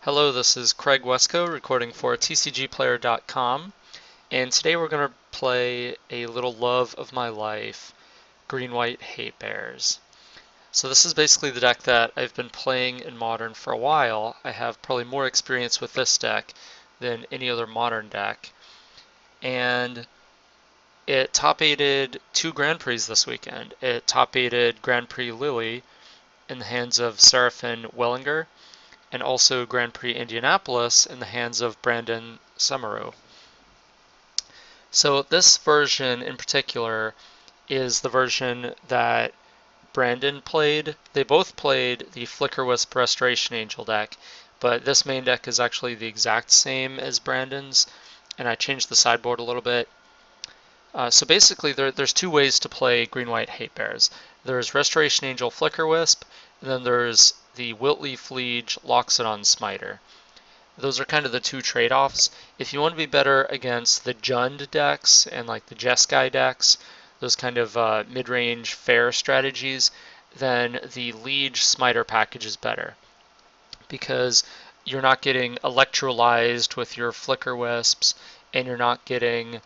Hello, this is Craig Wescoe recording for TCGplayer.com, and today we're going to play a little love of my life, Green-White Hatebears. So this is basically the deck that I've been playing in Modern for a while. I have probably more experience with this deck than any other Modern deck, and it top-aided two Grand Prix this weekend. It top-aided Grand Prix Lily in the hands of Seraphin Wellinger, and also Grand Prix Indianapolis in the hands of Brandon Summerow. So this version in particular is the version that Brandon played. They both played the Flickerwisp Restoration Angel deck, but this main deck is actually the exact same as Brandon's, and I changed the sideboard a little bit. So basically there's two ways to play Green-White Hatebears. There's Restoration Angel Flickerwisp, and then there's the Wiltleaf Liege Loxodon Smiter. Those are kind of the two trade-offs. If you want to be better against the Jund decks and like the Jeskai decks, those kind of mid-range fair strategies, then the Liege Smiter package is better because you're not getting electrolyzed with your Flickerwisps, and you're not getting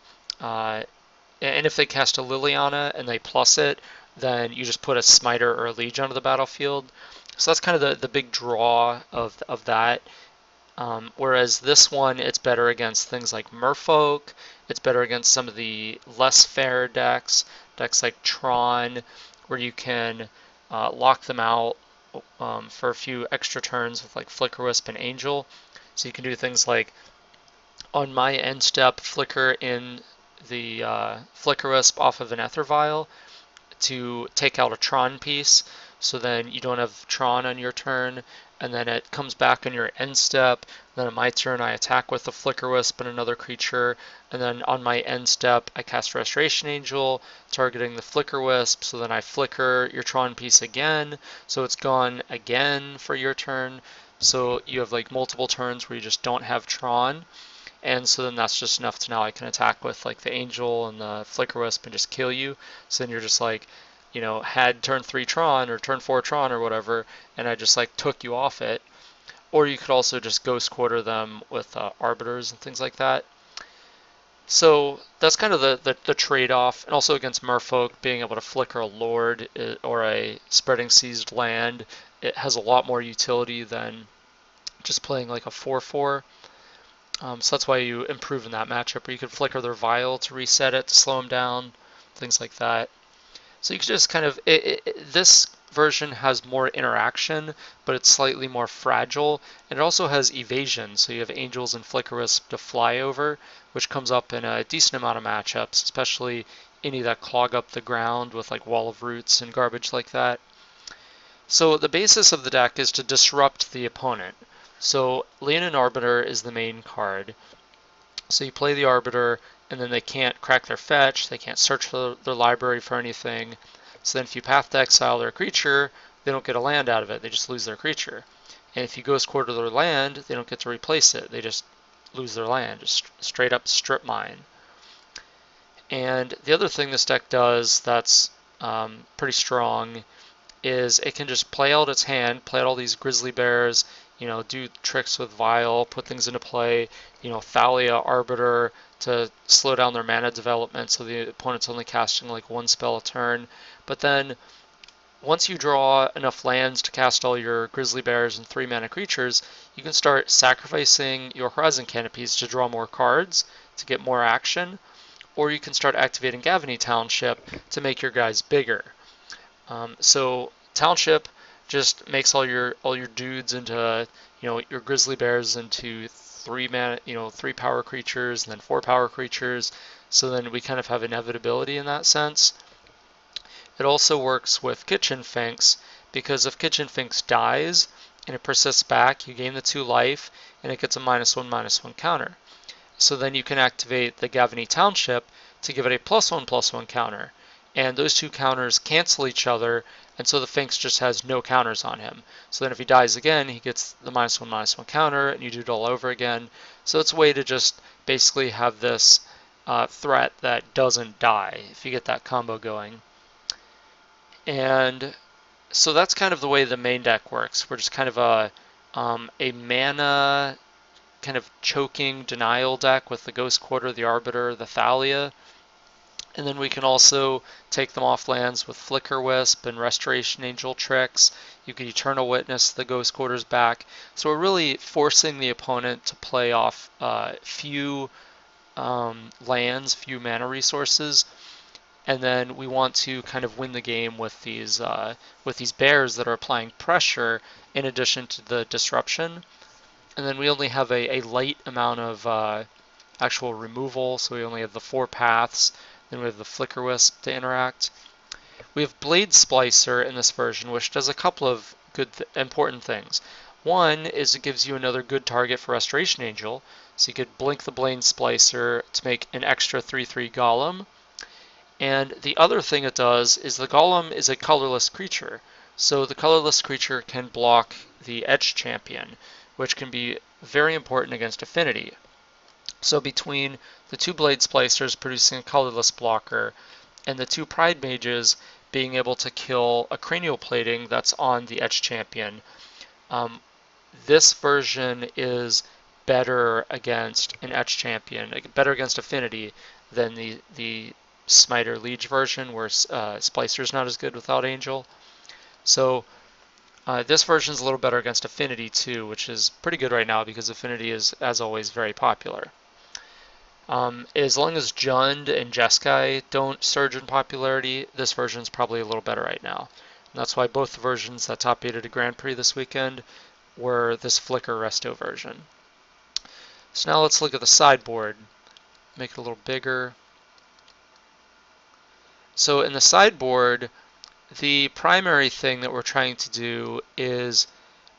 and if they cast a Liliana and they plus it, then you just put a Smiter or a Liege onto the battlefield. So that's kind of the big draw of that. Whereas this one, it's better against things like Merfolk. It's better against some of the less fair decks like Tron, where you can lock them out for a few extra turns with like Flickerwisp and Angel. So you can do things like on my end step, flicker in the Flickerwisp off of an Ether Vial to take out a Tron piece, so then you don't have Tron on your turn, and then it comes back on your end step. Then on my turn I attack with the Flickerwisp and another creature, and then on my end step I cast Restoration Angel, targeting the Flickerwisp, so then I flicker your Tron piece again, so it's gone again for your turn. So you have like multiple turns where you just don't have Tron. And so then that's just enough to now I can attack with like the Angel and the Flickerwisp and just kill you. So then you're just like, you know, had turn 3 Tron or turn 4 Tron or whatever, and I just like took you off it. Or you could also just Ghost Quarter them with Arbiters and things like that. So that's kind of the trade-off. And also against Merfolk, being able to flicker a Lord or a Spreading Seized Land, it has a lot more utility than just playing like a 4/4. So that's why you improve in that matchup, where you could flicker their Vial to reset it, to slow them down, things like that. So you can just kind of, this version has more interaction, but it's slightly more fragile, and it also has evasion, so you have Angels and Flickerwisp to fly over, which comes up in a decent amount of matchups, especially any that clog up the ground with like Wall of Roots and garbage like that. So the basis of the deck is to disrupt the opponent. So Leonin Arbiter is the main card. So you play the Arbiter, and then they can't crack their fetch, they can't search for their library for anything. So then if you Path to Exile their creature, they don't get a land out of it, they just lose their creature. And if you Ghost Quarter their land, they don't get to replace it, they just lose their land, just straight up strip mine. And the other thing this deck does that's pretty strong is it can just play out its hand, play out all these Grizzly Bears, you know, do tricks with Vial, put things into play, you know, Thalia, Arbiter to slow down their mana development so the opponent's only casting like one spell a turn. But then once you draw enough lands to cast all your Grizzly Bears and 3 mana creatures, you can start sacrificing your Horizon Canopies to draw more cards, to get more action, or you can start activating Gavany Township to make your guys bigger. So Township just makes all your dudes into, you know, your Grizzly Bears into 3 mana, you know, 3 power creatures and then 4 power creatures. So then we kind of have inevitability in that sense. It also works with Kitchen Finks, because if Kitchen Finks dies and it persists back, you gain the 2 life and it gets a -1/-1 counter. So then you can activate the Gavany Township to give it a +1/+1 counter. And those 2 counters cancel each other, and so the Finks just has no counters on him. So then if he dies again, he gets the -1/-1 counter, and you do it all over again. So it's a way to just basically have this threat that doesn't die, if you get that combo going. And so that's kind of the way the main deck works. We're just kind of a mana kind of choking denial deck with the Ghost Quarter, the Arbiter, the Thalia. And then we can also take them off lands with Flicker Wisp and Restoration Angel tricks. You can Eternal Witness the Ghost Quarters back. So we're really forcing the opponent to play off few lands, few mana resources, and then we want to kind of win the game with these bears that are applying pressure in addition to the disruption. And then we only have a light amount of actual removal, so we only have the 4 paths. Then we have the Flicker Wisp to interact. We have Blade Splicer in this version, which does a couple of good, important things. One is it gives you another good target for Restoration Angel, so you could blink the Blade Splicer to make an extra 3/3 Golem. And the other thing it does is the Golem is a colorless creature, so the colorless creature can block the Edge Champion, which can be very important against Affinity. So between the 2 Blade Splicers producing a colorless blocker and the 2 Pride Mages being able to kill a Cranial Plating that's on the Edge Champion, this version is better against an Edge Champion, better against Affinity than the Smiter Liege version, where Splicer's not as good without Angel. So this version is a little better against Affinity too, which is pretty good right now because Affinity is, as always, very popular. As long as Jund and Jeskai don't surge in popularity, this version is probably a little better right now. And that's why both the versions that top 8 at a Grand Prix this weekend were this Flicker Resto version. So now let's look at the sideboard. Make it a little bigger. So in the sideboard, the primary thing that we're trying to do is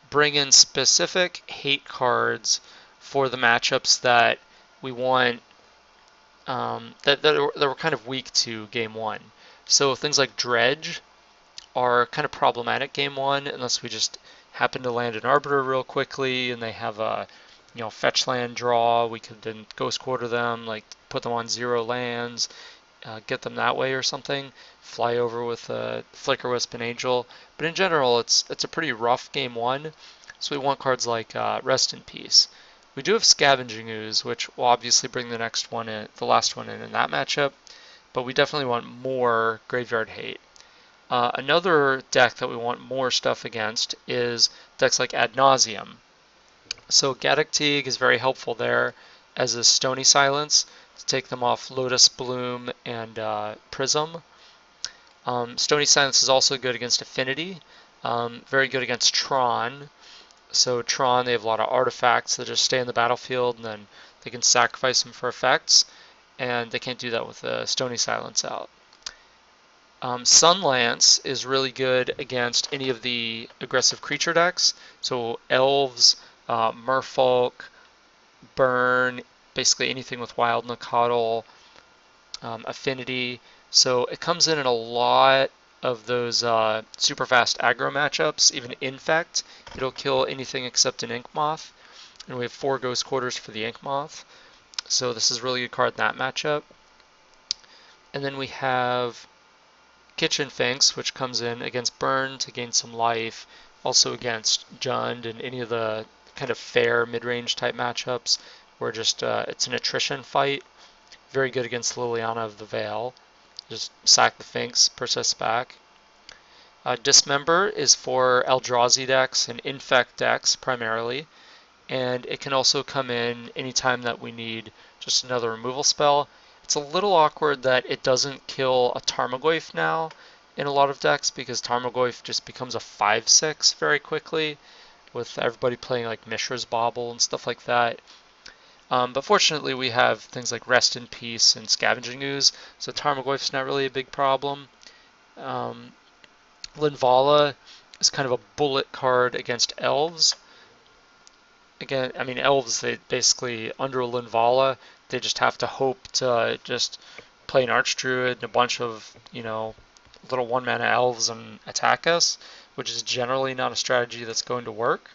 bring in specific hate cards for the matchups that we want, that we're kind of weak to game 1. So things like Dredge are kind of problematic game 1 unless we just happen to land an Arbiter real quickly and they have a fetch land draw. We could then Ghost Quarter them, like put them on 0 lands, get them that way or something. Fly over with Flicker Wisp and Angel. But in general, it's a pretty rough game 1. So we want cards like Rest in Peace. We do have Scavenging Ooze, which will obviously bring the next one in, the last one in that matchup. But we definitely want more Graveyard Hate. Another deck that we want more stuff against is decks like Ad Nauseam. So Gaddock Teague is very helpful there, as is Stony Silence, to take them off Lotus Bloom and Prism. Stony Silence is also good against Affinity, very good against Tron. So Tron, they have a lot of artifacts that just stay in the battlefield, and then they can sacrifice them for effects, and they can't do that with Stony Silence out. Sunlance is really good against any of the aggressive creature decks, so Elves, Merfolk, Burn, basically anything with Wild Nacatl, Affinity. So it comes in a lot of those super fast aggro matchups. Even Infect, it'll kill anything except an Ink Moth. And we have 4 Ghost Quarters for the Ink Moth. So this is a really good card in that matchup. And then we have Kitchen Finks, which comes in against Burn to gain some life. Also against Jund and any of the kind of fair mid-range type matchups where just it's an attrition fight. Very good against Liliana of the Veil. Just sack the Finks, persist back. Dismember is for Eldrazi decks and Infect decks primarily, and it can also come in anytime that we need just another removal spell. It's a little awkward that it doesn't kill a Tarmogoyf now in a lot of decks because Tarmogoyf just becomes a 5/6 very quickly with everybody playing like Mishra's Bauble and stuff like that. But fortunately we have things like Rest in Peace and Scavenging Ooze, so Tarmogoyf's not really a big problem. Linvala is kind of a bullet card against Elves. Again, I mean, Elves, they basically, under Linvala, they just have to hope to just play an Archdruid and a bunch of, little 1-mana Elves and attack us, which is generally not a strategy that's going to work.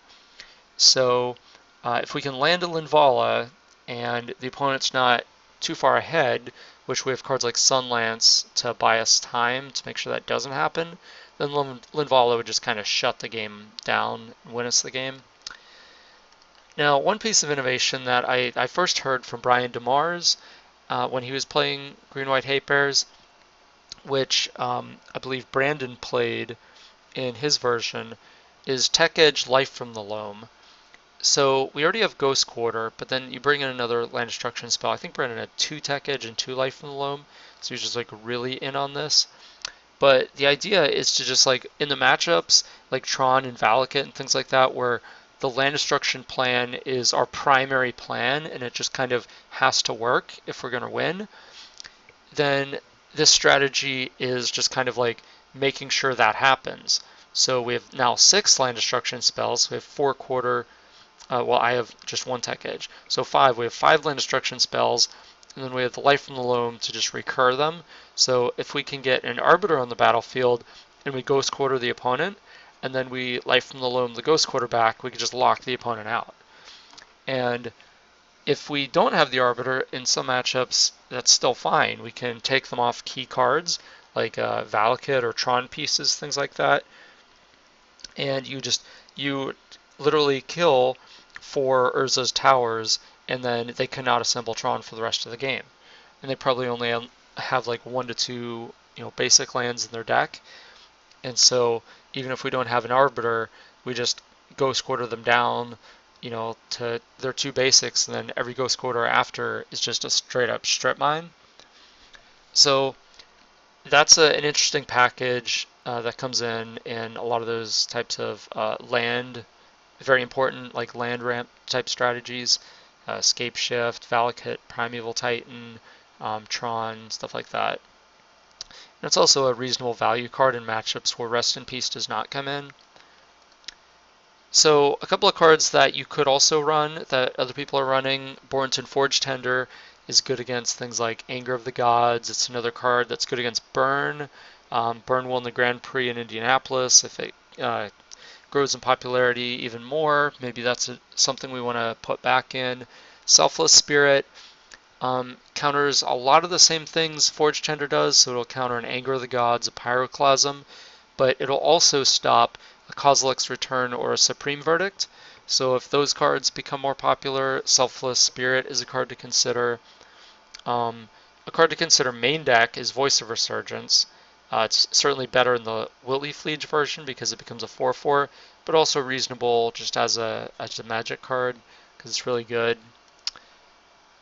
So if we can land a Linvala and the opponent's not too far ahead, which we have cards like Sunlance to buy us time to make sure that doesn't happen, then Linvala would just kind of shut the game down and win us the game. Now, one piece of innovation that I first heard from Brian DeMars when he was playing Green-White Hatebears, which I believe Brandon played in his version, is Tech Edge Life from the Loam. So we already have Ghost Quarter, but then you bring in another land destruction spell. I think Brandon had 2 Tech Edge and 2 Life from the Loam, so he's just like really in on this. But the idea is to just like in the matchups, like Tron and Valakut and things like that, where the land destruction plan is our primary plan and it just kind of has to work if we're going to win, then this strategy is just kind of like making sure that happens. So we have now 6 land destruction spells. We have 4 quarter. Well, I have just 1 Tech Edge. So 5. We have 5 land destruction spells, and then we have the Life from the Loam to just recur them. So if we can get an Arbiter on the battlefield and we Ghost Quarter the opponent, and then we Life from the Loam the Ghost Quarter back, we can just lock the opponent out. And if we don't have the Arbiter in some matchups, that's still fine. We can take them off key cards like Valakut or Tron pieces, things like that. And you literally kill 4 Urza's towers, and then they cannot assemble Tron for the rest of the game. And they probably only have like 1 to 2 basic lands in their deck. And so even if we don't have an Arbiter, we just Ghost Quarter them down, to their 2 basics, and then every Ghost Quarter after is just a straight up strip mine. So that's an interesting package that comes in a lot of those types of land, very important like land ramp type strategies, Scape Shift, Valakut, Primeval Titan, Tron, stuff like that. And it's also a reasonable value card in matchups where Rest in Peace does not come in. So a couple of cards that you could also run that other people are running. Bornton Forge Tender is good against things like Anger of the Gods. It's another card that's good against Burn. Burn won the Grand Prix in Indianapolis. If it grows in popularity even more, maybe that's something we want to put back in. Selfless Spirit counters a lot of the same things Forge Tender does, so it'll counter an Anger of the Gods, a Pyroclasm, but it'll also stop a Kozilek's Return or a Supreme Verdict. So if those cards become more popular, Selfless Spirit is a card to consider. A card to consider main deck is Voice of Resurgence. It's certainly better in the Wiltleaf Liege version because it becomes a 4/4, but also reasonable just as a magic card because it's really good.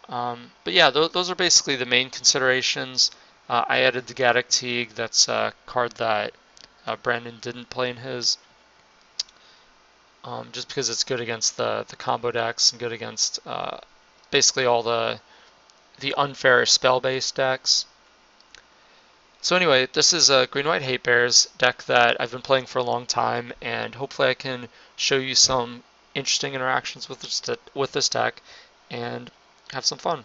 But yeah, those are basically the main considerations. I added the Gaddock Teague. That's a card that Brandon didn't play in his, just because it's good against the combo decks and good against basically all the unfair spell-based decks. So anyway, this is a Green-White Hatebears deck that I've been playing for a long time, and hopefully I can show you some interesting interactions with this deck and have some fun.